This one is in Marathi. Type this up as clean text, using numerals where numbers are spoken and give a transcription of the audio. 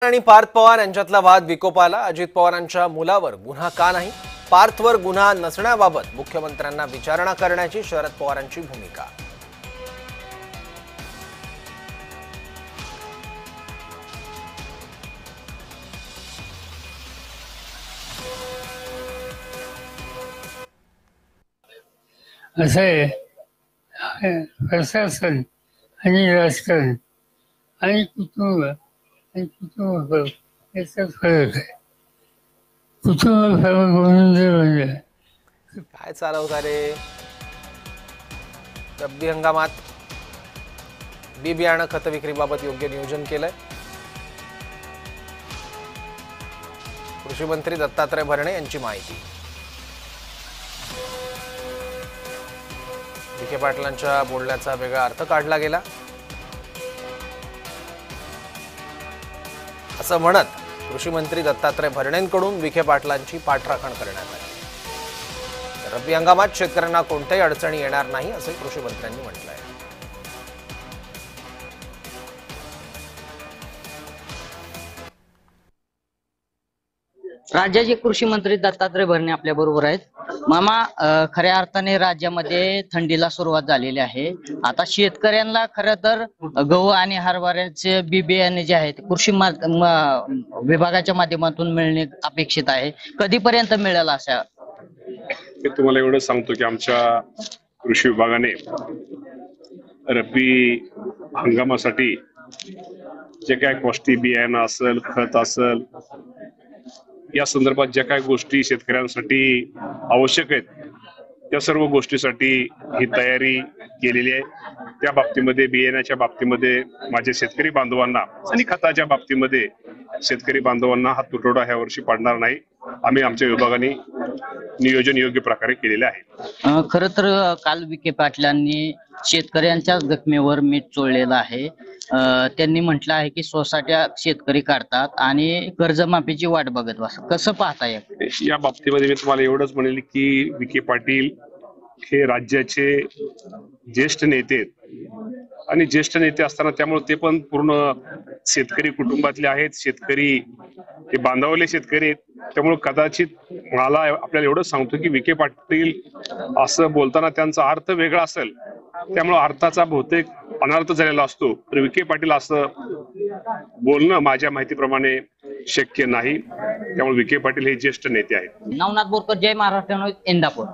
आणि पार्थ पवार यांच्यातला वाद विकोपाला. अजित पवारांच्या मुलावर गुन्हा का नाही? पार्थवर गुन्हा नसण्याबाबत मुख्यमंत्र्यांना विचारणा करण्याची शरद पवारांची भूमिका. असे प्रशासन आणि राजकारण आणि कुटुंब याचा फरक आहे. कुटुंब फरक म्हणजे काय चालवता रे? रब्बी हंगामात बी बियाणं खत विक्रीबाबत योग्य नियोजन केलंय. कृषी मंत्री दत्तात्रय भरणे यांची माहिती. विखे पाटलांच्या बोलण्याचा वेगळा अर्थ काढला गेला असं म्हणत कृषी मंत्री दत्तात्रय भरणेंकडून विखे पाटलांची पाठराखण करण्यात आली. रब्बी हंगामात शेतकऱ्यांना कोणत्याही अडचणी येणार नाही असे कृषी मंत्र्यांनी म्हटलंय. राज्याचे कृषी मंत्री दत्तात्रय भरणे आपल्या बरोबर आहेत. मामा, खऱ्या अर्थाने राज्यामध्ये थंडीला सुरुवात झालेली आहे. आता शेतकऱ्यांना खरं तर गहू आणि हरभऱ्याचे बी बियाणे जे आहेत कृषी विभागाच्या माध्यमातून मिळणे अपेक्षित आहे. कधीपर्यंत मिळेल अशा? मी तुम्हाला एवढं सांगतो की आमच्या कृषी विभागाने रब्बी हंगामासाठी जे काय गोष्टी बियाणं असेल, खत असेल, या संदर्भात ज्या काही गोष्टी शेतकऱ्यांसाठी आवश्यक आहेत त्या सर्व गोष्टीसाठी ही तयारी केलेली आहे. त्या बाबतीमध्ये बियाण्याच्या बाबतीमध्ये माझ्या शेतकरी बांधवांना आणि खताच्या बाबतीमध्ये शेतकरी बांधवांना हा तुटवडा ह्या वर्षी पडणार नाही. आम्ही आमच्या विभागाने नियोजन योग्य प्रकारे केलेले आहे. खरं तर काल विखे पाटलांनी शेतकऱ्यांच्या जखमेवर मीठ चोळलेलं आहे. त्यांनी म्हटलं आहे की सोसाट्या शेतकरी काढतात आणि कर्जमाफीची वाट बघत बस. कसं पाहताय या बाबतीमध्ये? मी तुम्हाला एवढंच म्हणेल की विखे पाटील हे राज्याचे ज्येष्ठ नेते आहेत आणि ज्येष्ठ नेते असताना त्यामुळे ते पण पूर्ण शेतकरी कुटुंबातले आहेत. शेतकरी हे बांधावले शेतकरी आहेत. त्यामुळे कदाचित मला आपल्याला एवढंच सांगतो की विखे पाटील असं बोलताना त्यांचा अर्थ वेगळा असेल, त्यामुळे अर्थाचा बहुतेक अनर्थ झालेला असतो. तर विखे पाटील असं बोलणं माझ्या माहितीप्रमाणे शक्य नाही. त्यामुळे विखे पाटील हे ज्येष्ठ नेते आहेत. नवनाथ बोरकर, जय महाराष्ट्र, इंदापूर.